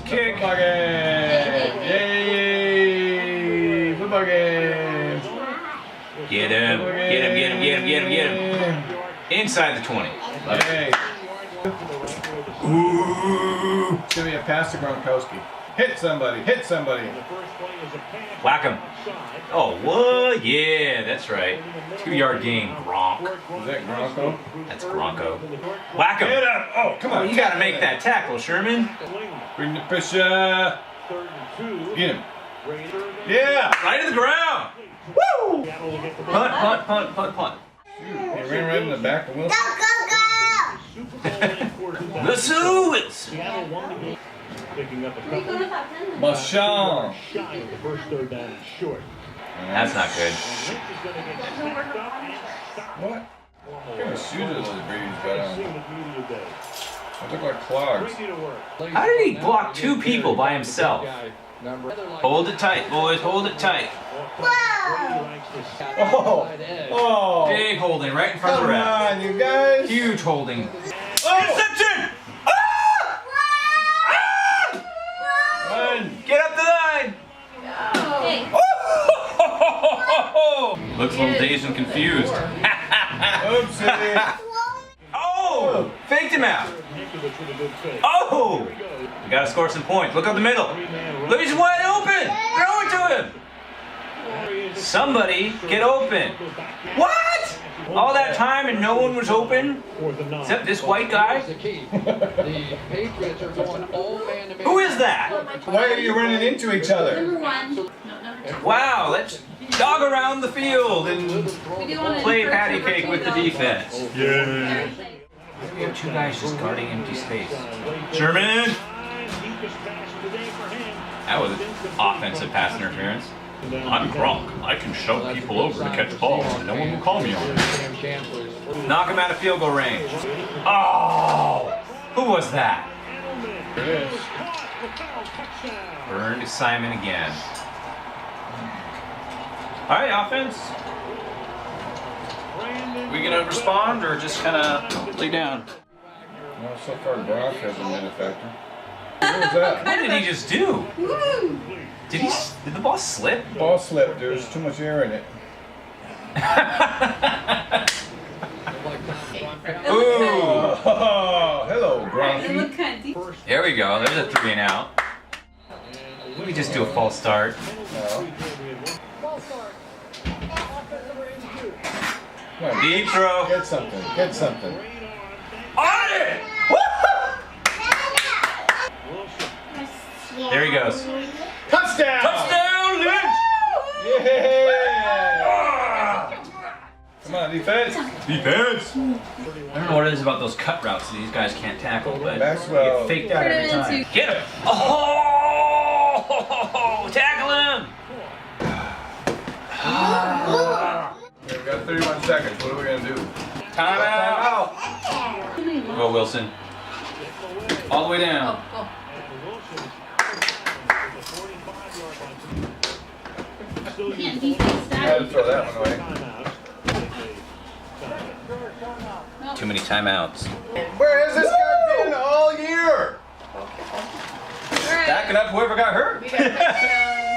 kick. Football game. Yay! Football game. Get him. Get him, get him, get him, get him, get him. Inside the 20. Yay. Ooh. It's going to be a pass to Gronkowski. Hit somebody. Hit somebody. Whack him. Oh, what? Yeah, that's right. 2-yard gain, Gronk. Is that Gronko? That's Gronko. Whack him. Get him. Oh, come on. You got to make that tackle, Sherman. Bring the pressure. Get him. Yeah. Right to the ground. Woo! Punt, punt, punt, punt, punt. He ran right in the back of Wilson. The Suits. Marchand. That's not good. What? What kind of shoes are those Brady's got on? They look like clogs. How did he block 2 people by himself? Hold it tight, boys. Hold it tight. Oh! Oh! Big holding right in front of the Come ref. on, you guys! Huge holding. Oh! Interception! Ah! Ah! Run! Get up the line! Oh! Looks a little dazed and confused. Oopsie! Oh! Faked him out. Oh! We gotta score some points. Look up the middle. Look, he's wide open! Throw it to him! Somebody get open. What? All that time and no one was open? Except this white guy? Who is that? Why are you running into each other? Wow, let's jog around the field and play patty cake with the defense. Yeah. We have 2 guys just guarding empty space. Sherman! That was offensive pass interference. I'm Gronk. I can shove people over to catch balls and no one will call me on it. Knock him out of field goal range. Oh! Who was that? Burned to Simon again. Alright, offense. We gonna respond or just kinda lay down? Well, so far Gronk hasn't been a factor. What was that? What did he just do? Did the ball slip? Ball slipped. There's too much air in it. Ooh! Oh, hello, Gronky. There we go. There's a 3 and out. Let me just do a false start. No. Come on, Deep throw. get something. Get something. On it! Woo! There he goes. Touchdown! Touchdown, Lynch! Yeah! Come on, defense. Defense! I don't know what it is about those cut routes that these guys can't tackle, but Maxwell. get faked out every time. Get him! Oh! Tackle him! We've got 31 seconds. What are we going to do? Timeout! Go, Wilson. All the way down. You had to throw that one away. Too many timeouts. Where has this guy been all year? Backing up whoever got hurt.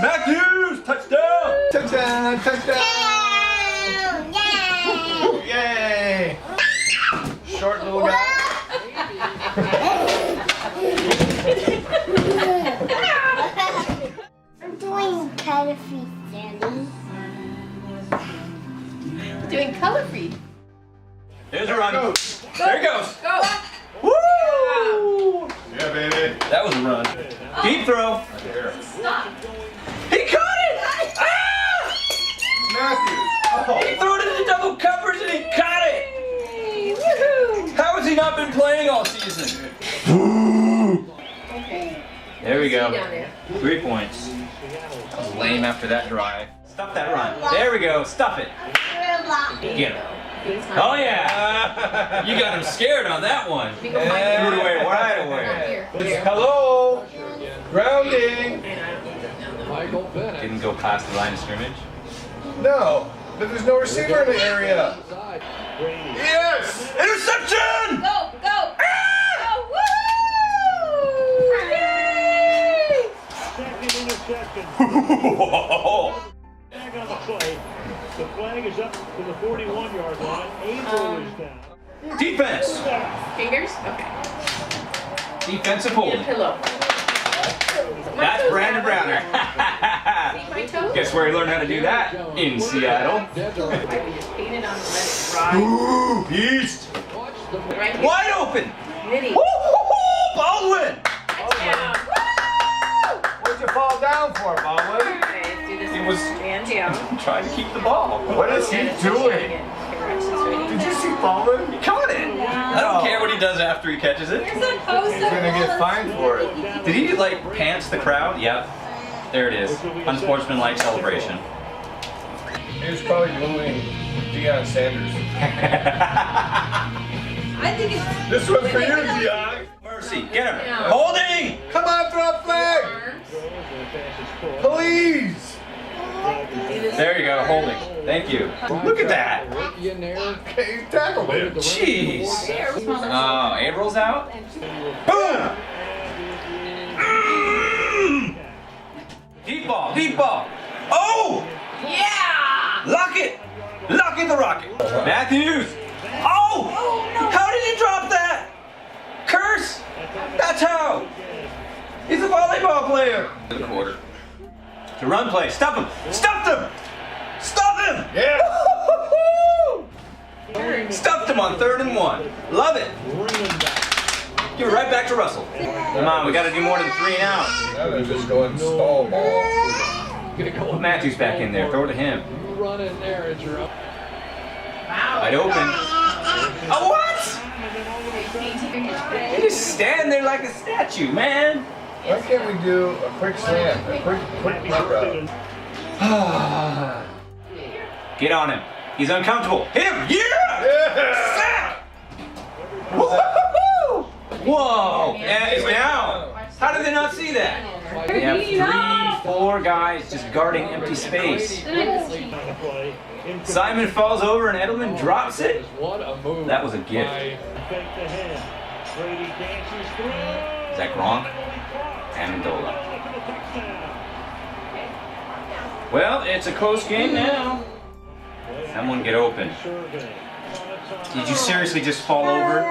MacLeod, touchdown! Touchdown! Touchdown! Yay! Short little guy. I'm doing color feed, Sandy. Doing color feed. There's a run. Go. There he goes. Go. Woo! Yeah, baby. That was a run. Deep throw. Stop. He caught it! Ah! Matthew. He threw it into double covers and he caught it! Woohoo! How has he not been playing all season? Okay. There we go. Down there. 3 points. That was lame after that drive. Stuff that run. There we go. Stuff it. Get him. Oh yeah! You got him scared on that one. Threw it away right away. Hello. Grounding. Didn't go past the line of scrimmage. No, but there's no receiver in the area. Yes! Interception! Go, go! Ah! Go! Woo! 41-yard line. April is down. Defense. Fingers? Okay. Defensive Need a holding. pillow. That's Brandon Browner. See my toes? Guess where he learned how to do that? In Seattle. I just painted on the red. Ooh, beast. Right here. Wide open. Nitty. Woo-hoo-hoo, Baldwin. Touchdown. What'd you fall down for, Baldwin? Okay, let's do this. He was Stand down. trying to keep the ball. What is he doing? Did you see Baldwin? He caught it. I don't care what he does after he catches it. He's gonna get fined for it. Did he like pants the crowd? Yep. There it is. Unsportsmanlike celebration. He was probably booing Deion Sanders. I think it's. This one's for you, Deion. Mercy, get him. Holding! Come on, throw a flag! Please! There you go, holding. Thank you. Look at that. Okay, you tackled him. Jeez. Oh, April's out? Boom! Deep ball, deep ball. Oh! Yeah! Lock it! Lock it the rocket. Matthews! Oh! How did he drop that? Curse! That's how! He's a volleyball player. The quarter. To run play. Stop him! Stop him! Stop him! Yeah! Stuffed him on 3rd and 1. Love it. Give it right back to Russell. Come on, we got to do more than 3 and out. Now they're just going stall ball. Put Matthews back in there. Throw it to him. Run in there and you're up. Wide open. Oh, what? You just stand there like a statue, man. Why can't we do a quick slam? A quick punt route? Get on him. He's uncomfortable. Hit him. Yeah! Sack! Woo-hoo-hoo! Whoa! And it's down. How did they not see that? They have 3, 4 guys just guarding empty space. Simon falls over and Edelman drops it. That was a gift. Is that Gronk? Amendola. Well, it's a close game now. Someone get open. Did you seriously just fall over?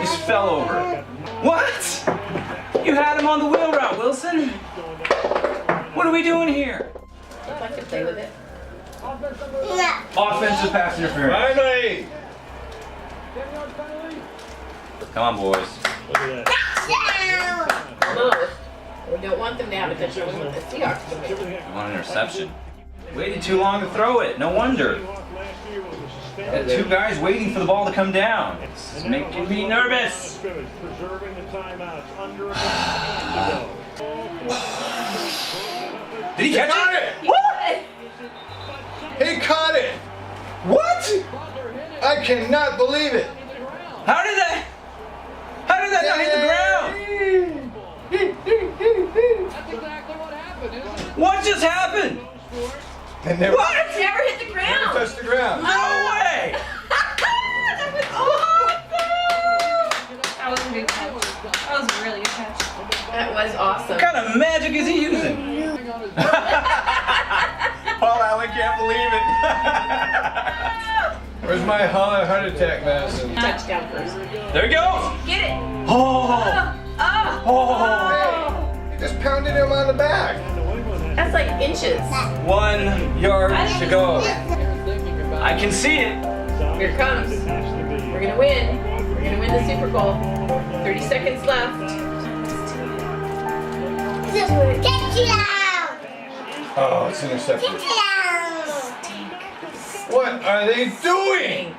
Just fell over. What? You had him on the wheel route, Wilson. What are we doing here? I'd like to play with it. Offensive pass interference. Finally! Come on, boys. No. We don't want them to have it. That's what the Seahawks do. We want an interception. Waited too long to throw it. No wonder. Got 2 guys waiting for the ball to come down. It's making me nervous. Did he catch it? What? He caught it! What? I cannot believe it! How did that not hit the ground? That's exactly what happened, isn't it? What just happened? It never, What? Never hit the never ground. touched the ground. No way! That was awesome. That was a good catch. That was a really good catch. That was awesome. What kind of magic is he using? Paul Allen can't believe it. Where's my heart attack medicine? Touchdown first. There he goes. Get it. Oh! Oh! Hey, you just pounded him on the back. That's like inches. 1 yard to go. I can see it. Here it comes. We're gonna win. We're gonna win the Super Bowl. 30 seconds left. Oh, it's intercepted. What are they doing?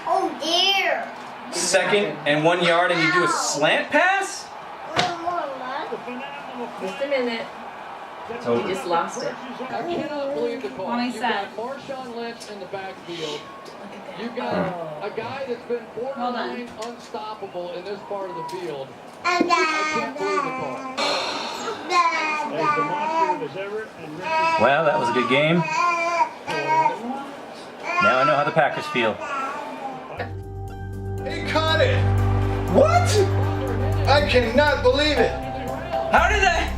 Oh dear. 2nd and 1 yard, and you do a slant pass? Just a minute. It's You over. just lost it. I cannot believe the call. 27. You've got Marshawn Lynch in the backfield. You've got a guy that's been borderline unstoppable in this part of the field. I can't believe the call. Well, that was a good game. Now I know how the Packers feel. He caught it. What? I cannot believe it. How did that?